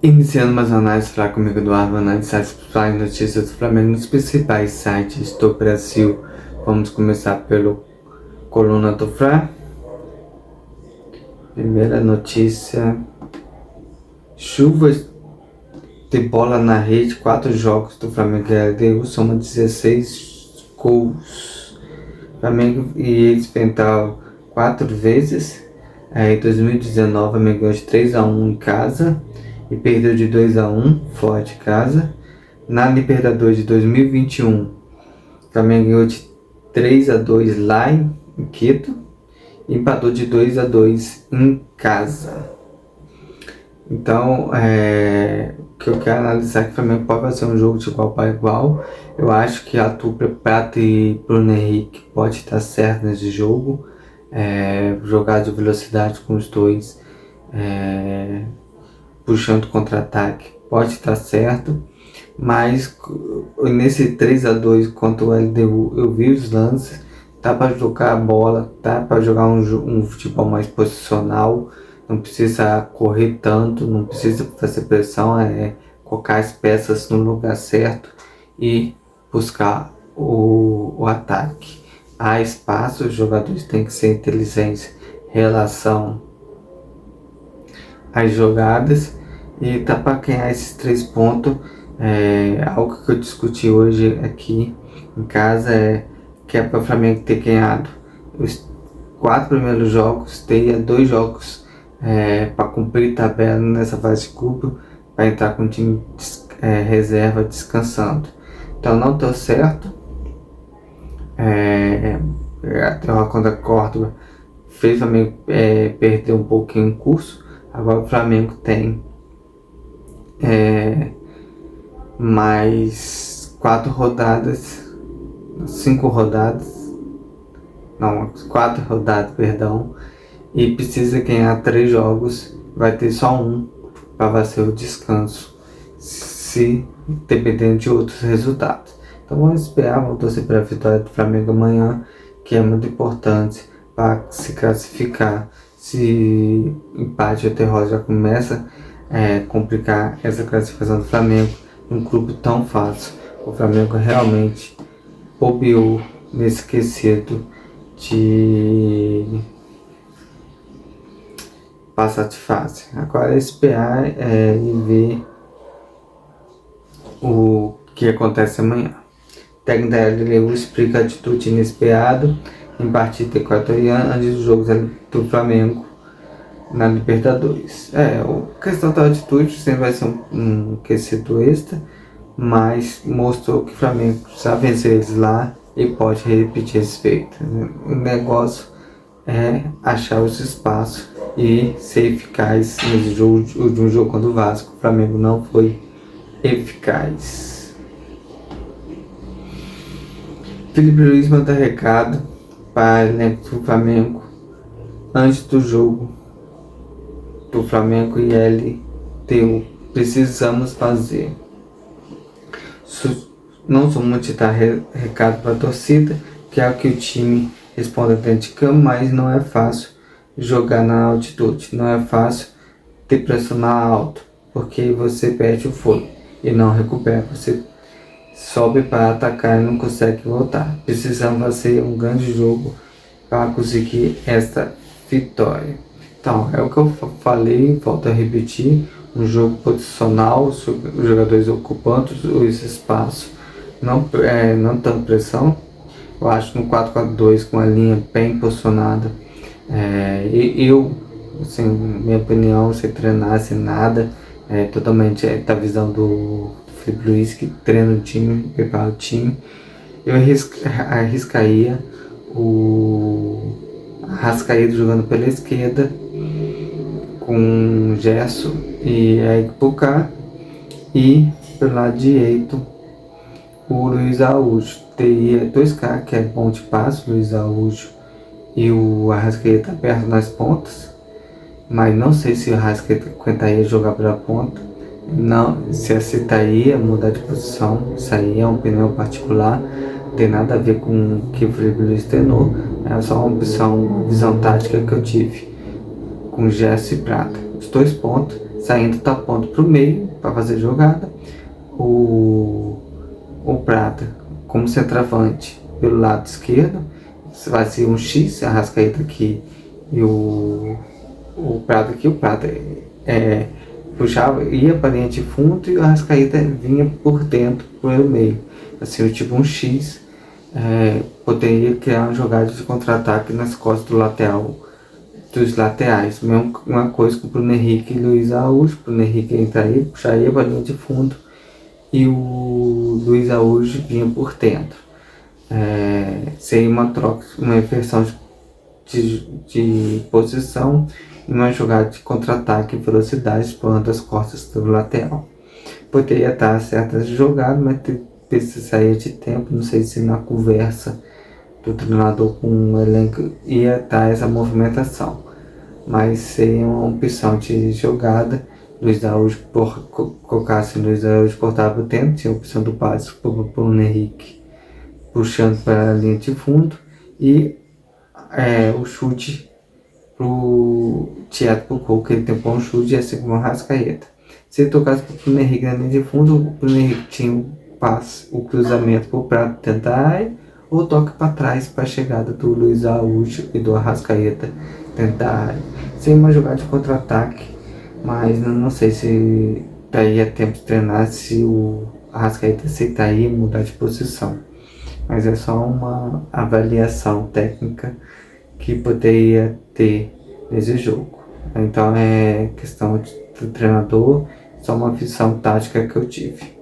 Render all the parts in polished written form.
Iniciando mais uma análise, falar comigo Eduardo, analisar as principais notícias do Flamengo nos principais sites do Brasil. Vamos começar pelo Coluna do Fla. Primeira notícia: chuvas de bola na rede, 4 jogos do Flamengo e LDU soma 16 gols. Flamengo e eles enfrentaram 4 vezes. Em 2019, o Flamengo ganhou de 3-1 em casa e perdeu de 2-1 fora de casa. Na Libertadores de 2021, o Flamengo ganhou de 3-2 lá em Quito e empatou de 2-2 em casa. Então, o que eu quero analisar é que o Flamengo pode fazer um jogo de igual para igual. Eu acho que a dupla Prata e Bruno Henrique pode estar certo nesse jogo. Jogar de velocidade com os dois, puxando contra-ataque, pode estar certo. Mas nesse 3-2 contra o LDU, eu vi os lances, dá para jogar a bola, dá para jogar um futebol mais posicional, não precisa correr tanto, não precisa fazer pressão, colocar as peças no lugar certo e buscar o ataque. Há espaço, os jogadores têm que ser inteligentes em relação às jogadas e tá para ganhar esses 3 pontos. Algo que eu discuti hoje aqui em casa que é para o Flamengo ter ganhado os 4 primeiros jogos, teria 2 jogos para cumprir tabela nessa fase de grupo, para entrar com o time reserva descansando. Então não deu certo. Até uma contra a Córdoba fez o Flamengo perder um pouquinho o curso. Agora o Flamengo tem mais 4 rodadas, 4 rodadas, perdão, e precisa ganhar 3 jogos, vai ter só um para ser o descanso, se dependendo de outros resultados. Então vamos esperar, vamos torcer para a vitória do Flamengo amanhã, que é muito importante para se classificar. Se empate ou derrota já começa a complicar essa classificação do Flamengo num clube tão fácil. O Flamengo realmente bobeou nesse quesito de passar de fase. Agora é esperar e ver o que acontece amanhã. O técnico da LDU explica a atitude inesperada em partida equatoriana antes dos jogos do Flamengo na Libertadores. A questão da atitude sempre vai ser um quesito extra, mas mostrou que o Flamengo precisa vencer eles lá e pode repetir esse feito. O negócio é achar os espaços e ser eficaz nesse jogo, de um jogo contra o Vasco. O Flamengo não foi eficaz. Felipe Luiz manda recado para o Flamengo antes do jogo do Flamengo e LDU. Precisamos fazer. Não sou muito de dar recado para a torcida, que é o que o time responde dentro de campo, mas não é fácil jogar na altitude, não é fácil ter pressionar alto, porque você perde o fôlego e não recupera, você sobe para atacar e não consegue voltar. Precisamos fazer um grande jogo para conseguir esta vitória. Então, é o que eu falei, volto a repetir, um jogo posicional, os jogadores ocupando esse espaço, não tendo pressão. Eu acho que no 4-4-2 com a linha bem posicionada, assim, minha opinião, sem treinar, sem nada, totalmente da visão do Felipe Luiz, que treina o time, prepara o time. Eu arriscaria o Arrascaeta jogando pela esquerda com Gerson e Puka, e pelo lado direito o Luiz Araújo. Teria 2 caras que é bom de passe, Luiz Araújo e o Arrascaeta perto nas pontas, mas não sei se o Arrascaeta aguentaria jogar pela ponta. Não, se aceitaria mudar de posição, isso aí é uma opinião particular, não tem nada a ver com o que o Felipe Luiz treinou, é só uma visão tática que eu tive com Gerson e Prata. Os 2 pontos saindo, tapando para o meio para fazer jogada. O Prata como centroavante pelo lado esquerdo, vai ser um X, a Arrascaeta aqui e o Prata aqui. O Prata puxava, ia para a linha de fundo e o Arrascaeta vinha por dentro, pelo meio, assim, tipo um X. Poderia criar uma jogada de contra-ataque nas costas do lateral, dos laterais. Mesmo uma coisa com o Bruno Henrique e Luiz Araújo. O Bruno Henrique entraria, puxaria para a linha de fundo e o Luiz Araújo vinha por dentro. Seria uma troca, uma inversão de posição e uma jogada de contra-ataque e velocidade explorando as costas do lateral. Poderia estar certas jogadas, mas precisaria de tempo. Não sei se na conversa do treinador com o elenco ia estar essa movimentação, mas seria uma opção de jogada. Luiz Araújo, colocasse Luiz Araújo cortava o tempo, tinha a opção do passe para o Bruno Henrique puxando para a linha de fundo e o chute para o Thiago pro gol, que ele tem um chute e assim como o Arrascaeta. Se ele tocasse para o Bruno Henrique na linha de fundo, o Bruno Henrique tinha o passe, o cruzamento para o Prato tentar ou toque para trás para a chegada do Luiz Araújo e do Arrascaeta tentar. Seria uma jogada de contra-ataque, mas não sei se daria tempo de treinar, se o Arrascaeta aceitaria mudar de posição. Mas é só uma avaliação técnica que poderia ter nesse jogo. Então é questão do treinador, só uma visão tática que eu tive.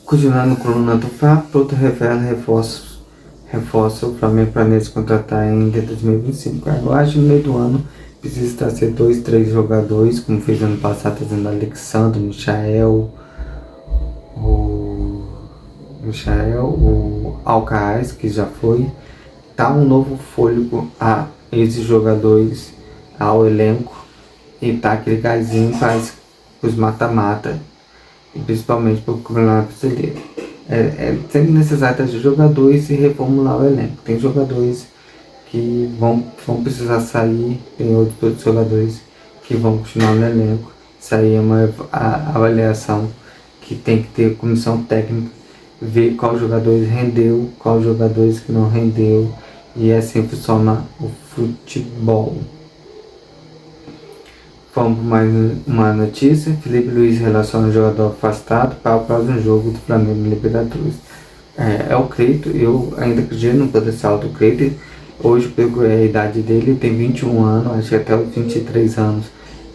Continuando com o coluna do Fá, Pronto revela reforça o Flamengo para nesse contratar ainda em 2025. Eu acho que no meio do ano precisa trazer 2, 3 jogadores, como fez ano passado, trazendo Alexandre, Michael, o Alcaraz, que já foi, dar um novo fôlego a esses jogadores, ao elenco, e dar aquele gásinho para os mata-mata, e principalmente para o Campeonato Brasileiro. É sempre necessário trazer jogadores e reformular o elenco. Tem jogadores que vão precisar sair, tem outros jogadores que vão continuar no elenco. Isso aí é uma avaliação que tem que ter comissão técnica, ver qual jogadores rendeu, qual jogadores que não rendeu, e assim funciona o futebol. Vamos para mais uma notícia. Felipe Luiz relaciona o jogador afastado para o próximo jogo do Flamengo no Libertadores. É o Cleito. Eu ainda acredito no potencial do Cleito. Hoje pego a idade dele, tem 21 anos, acho que até os 23 anos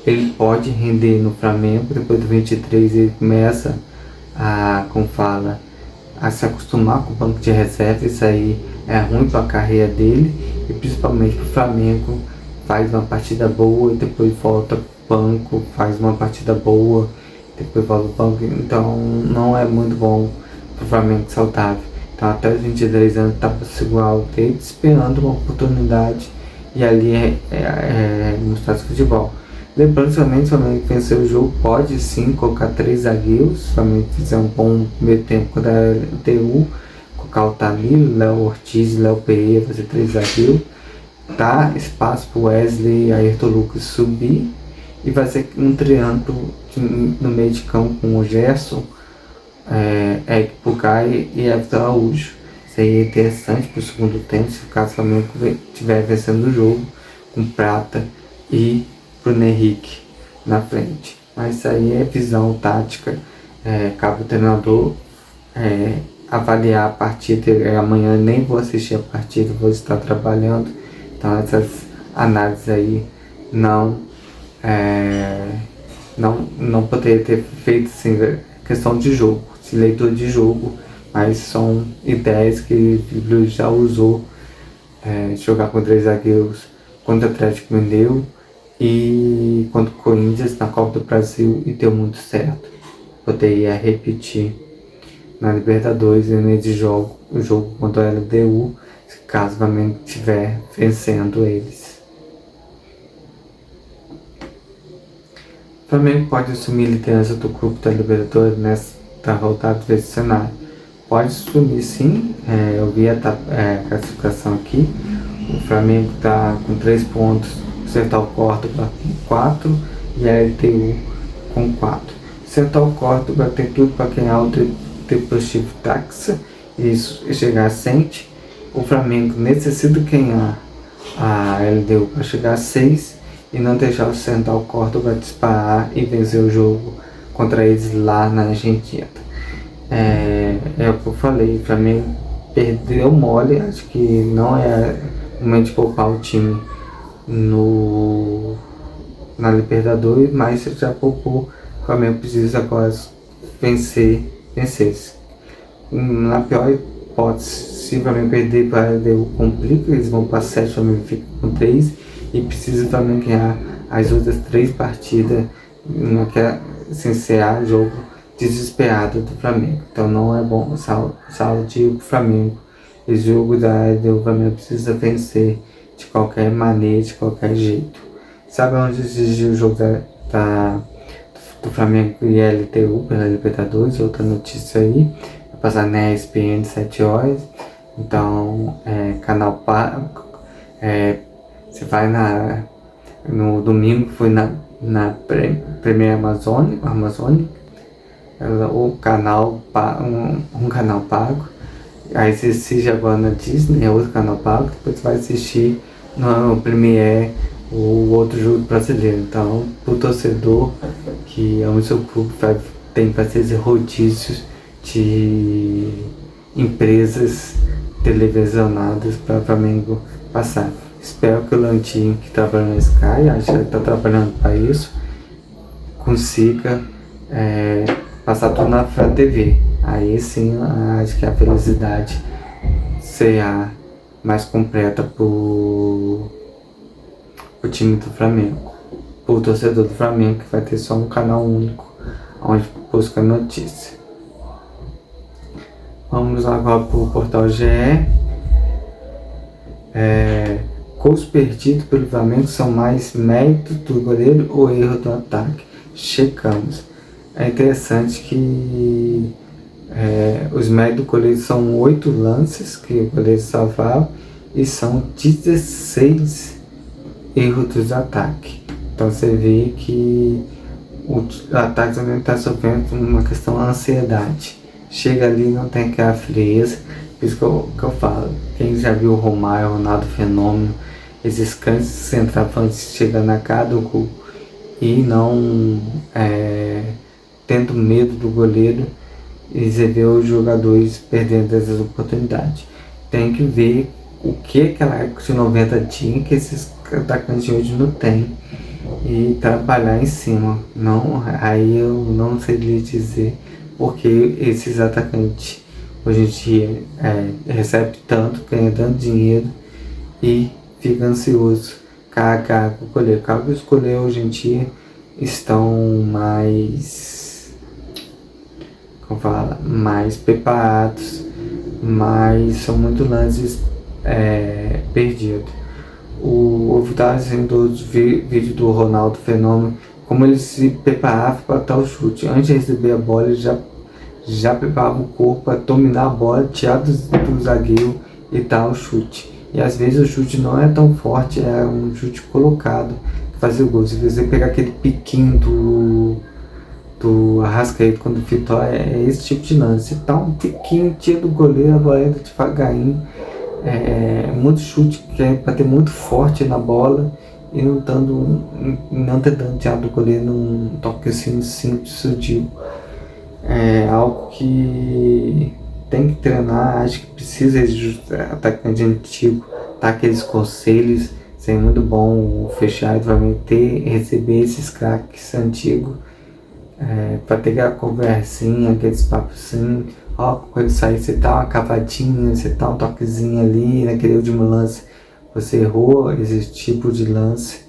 ele pode render no Flamengo. Depois dos 23 ele começa a se acostumar com o banco de reserva. Isso aí é ruim para a carreira dele e principalmente para o Flamengo. Faz uma partida boa e depois volta pro banco, faz uma partida boa, depois volta pro banco. Então não é muito bom pro Flamengo saudável. Então até os 23 anos tá igual dele, esperando uma oportunidade e ali mostrar esse futebol. Lembrando somente, se o Flamengo vencer o jogo, pode sim colocar 3 zagueiros. Se o Flamengo fizer um bom primeiro tempo contra a LDU, colocar o Danilo, Léo Ortiz, Léo Pereira, fazer 3 zagueiros. Dá espaço para o Wesley e Ayrton Lucas subir e vai ser um triângulo no meio de campo com o Gerson, Eric Pucay e Everton Araújo. Seria interessante para o segundo tempo, se o caso o Flamengo estiver vencendo o jogo, com Prata e Bruno Henrique na frente. Mas isso aí é visão tática, cabe o treinador avaliar a partida. Amanhã nem vou assistir a partida, vou estar trabalhando. Então essas análises aí não poderia ter feito assim, questão de jogo, de leitura de jogo, mas são ideias que o Luiz já usou, jogar com 3 zagueiros contra o Atlético Mineiro e contra o Corinthians na Copa do Brasil e deu muito certo. Poderia repetir na Libertadores e nesse jogo, o jogo contra o LDU, caso o Flamengo estiver vencendo eles. O Flamengo pode assumir a liderança do grupo da Libertadores nesta rodada desse cenário. Pode assumir sim, eu vi a classificação aqui. O Flamengo está com 3 pontos, Central Córdoba com 4 e a LTU com 4. Central Córdoba tem tudo para ganhar o Deportivo Táchira e chegar a 100. O Flamengo necessita ganhar a LDU para chegar a 6 e não deixar o Central Córdoba disparar e vencer o jogo contra eles lá na Argentina. É o que eu falei, o Flamengo perdeu mole, acho que não é o momento de poupar o time na Libertadores, mas já poupou. O Flamengo precisa agora vencer. Na pior hipótese, se o Flamengo perder para a LDU, complica, eles vão para 7, o Flamengo fica com 3 e precisa também ganhar as outras 3 partidas, sem ser jogo desesperado do Flamengo. Então não é bom saúde o Flamengo. Esse jogo da LDU, o Flamengo precisa vencer de qualquer maneira, de qualquer jeito. Sabe onde existe o jogo do Flamengo e LTU pela Libertadores? Outra notícia aí, vai passar na ESPN 7 horas. Então, canal pago. Você vai no domingo, foi na Premier Amazônia, o canal, um canal pago. Aí você assiste agora na Disney, é outro canal pago, depois você vai assistir no Premier o outro jogo brasileiro. Então, o torcedor que ama o seu clube tem que fazer esse rodízio de empresas televisionadas para o Flamengo passar. Espero que o Landim, que trabalha na Sky, acho que ele está trabalhando para isso, consiga passar tudo na Flá TV. Aí sim, acho que a felicidade será mais completa pro time do Flamengo, pro torcedor do Flamengo, que vai ter só um canal único onde busca notícia. Vamos agora pro portal GE. Gols perdidos pelo Flamengo são mais mérito do goleiro ou erro do ataque? Checamos. É interessante que os méritos do goleiro são 8 lances que o goleiro salvava e são 16 erros dos ataques. Então você vê que o ataque também está sofrendo uma questão de ansiedade. Chega ali, não tem aquela frieza. Por isso que eu falo, quem já viu o Romário, Ronaldo Fenômeno, esses cantos centroavantes chegando a cada gol e não tendo medo do goleiro, e você vê os jogadores perdendo essas oportunidades. Tem que ver o que aquela época de 90 tinha que esses atacantes de hoje não tem e trabalhar em cima. Não, aí eu não sei lhe dizer porque esses atacantes hoje em dia recebem tanto, ganham tanto dinheiro e fica ansioso com o goleiro. Caso escolher hoje em dia estão mais, mais preparados, mas são muito lances perdidos. Eu estava vendo outros vídeos do Ronaldo Fenômeno, como ele se preparava para dar o chute. Antes de receber a bola, ele já preparava o corpo para dominar a bola, tirar do zagueiro e dar o chute. E às vezes o chute não é tão forte, é um chute colocado que fazia o gol. Se você pegar aquele piquinho do Arrascaeta quando fitou, é esse tipo de lance. Se tá um piquinho, tira do goleiro, a bola entra devagarinho. Muito chute que é para ter muito forte na bola e não tentando tirar do goleiro num toque assim simples, sutil. É algo que tem que treinar, acho que precisa atacante antigo, tá? Aqueles conselhos, seria muito bom fechar e receber esses craques antigos, para ter aquela conversinha, aqueles papos assim, quando ele sair você tá uma cavadinha, você tá um toquezinho ali, naquele último lance você errou, esse tipo de lance.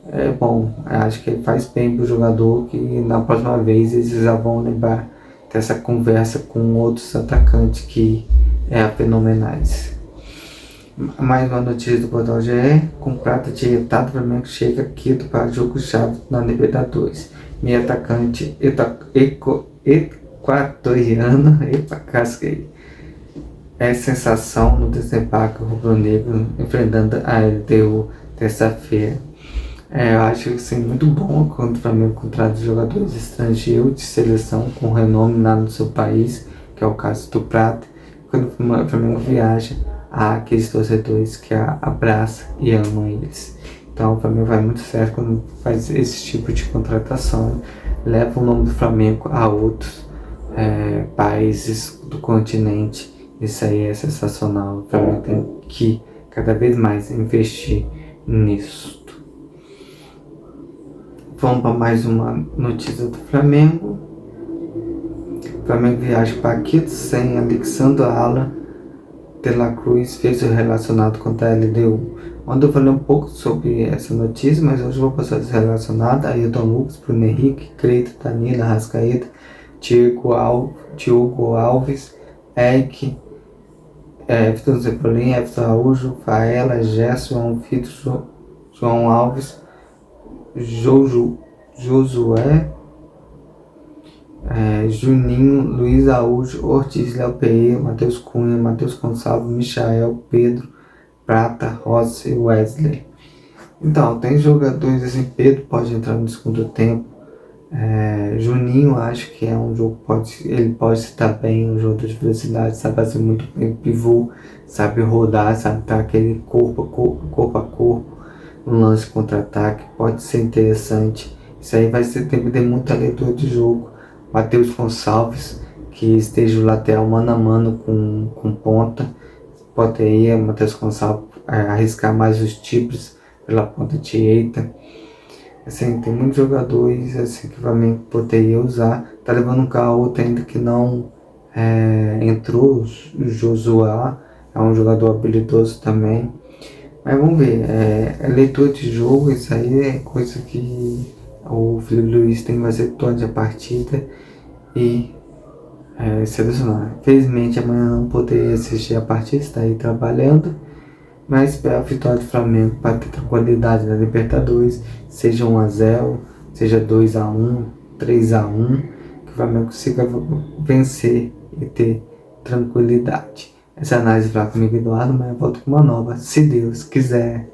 É bom, acho que faz bem pro jogador, que na próxima vez eles já vão lembrar dessa conversa com outros atacantes que fenomenais. Mais uma notícia do portal GE, com prata diretado, o Flamengo chega quinto para jogo-chave na Libertadores. Meio atacante equatoriano, casquei. Sensação no desembarque rubro-negro enfrentando a LDU terça-feira. Eu acho assim, muito bom quando o Flamengo contrata jogadores estrangeiros de seleção com renome lá no seu país, que é o caso do Prata. Quando o Flamengo viaja, há aqueles torcedores que abraçam e amam eles. Então o Flamengo vai muito certo quando faz esse tipo de contratação, leva o nome do Flamengo a outros países do continente. Isso aí é sensacional. O Flamengo tem que cada vez mais investir nisso. Vamos para mais uma notícia do Flamengo. O Flamengo viaja para Quito sem Alexandre Ala de la Cruz, fez o relacionado com a LDU. Ontem eu falei um pouco sobre essa notícia, mas hoje eu vou passar desrelacionada. Ailton Lucas, Bruno Henrique, Creito, Danilo, Arrascaeta, Diogo Alves, Eric, Everton Cebolinha, Everton Araújo, Faela, Gerson, Vitor, João Alves, Josué, Juninho, Luiz Araújo, Ortiz, Léo Pereira, Matheus Cunha, Matheus Gonçalves, Michael, Pedro, Prata, Rossi e Wesley. Então, tem jogadores assim, Pedro pode entrar no segundo tempo. Juninho, acho que é um jogo ele pode estar bem, um jogo de velocidade, sabe fazer muito bem pivô, sabe rodar, sabe dar aquele corpo a corpo, um lance contra-ataque, pode ser interessante. Isso aí vai ser tempo de muita leitura de jogo. Matheus Gonçalves, que esteja o lateral mano a mano com ponta, pode aí Matheus Gonçalves arriscar mais os tipos pela ponta direita. Assim, tem muitos jogadores assim, que o Flamengo poderia usar. Tá levando um carro outro ainda que não entrou, o Josué, é um jogador habilidoso também. Mas vamos ver, leitura de jogo, isso aí é coisa que o Felipe Luiz tem que fazer toda a partida e selecionar. Infelizmente amanhã não poderia assistir a partida, está aí trabalhando, mas espero a vitória do Flamengo para ter qualidade na Libertadores, seja 1-0, seja 2-1, 3-1, que o Flamengo consiga vencer e ter tranquilidade. Essa análise vai comigo, Eduardo, mas eu volto com uma nova, se Deus quiser.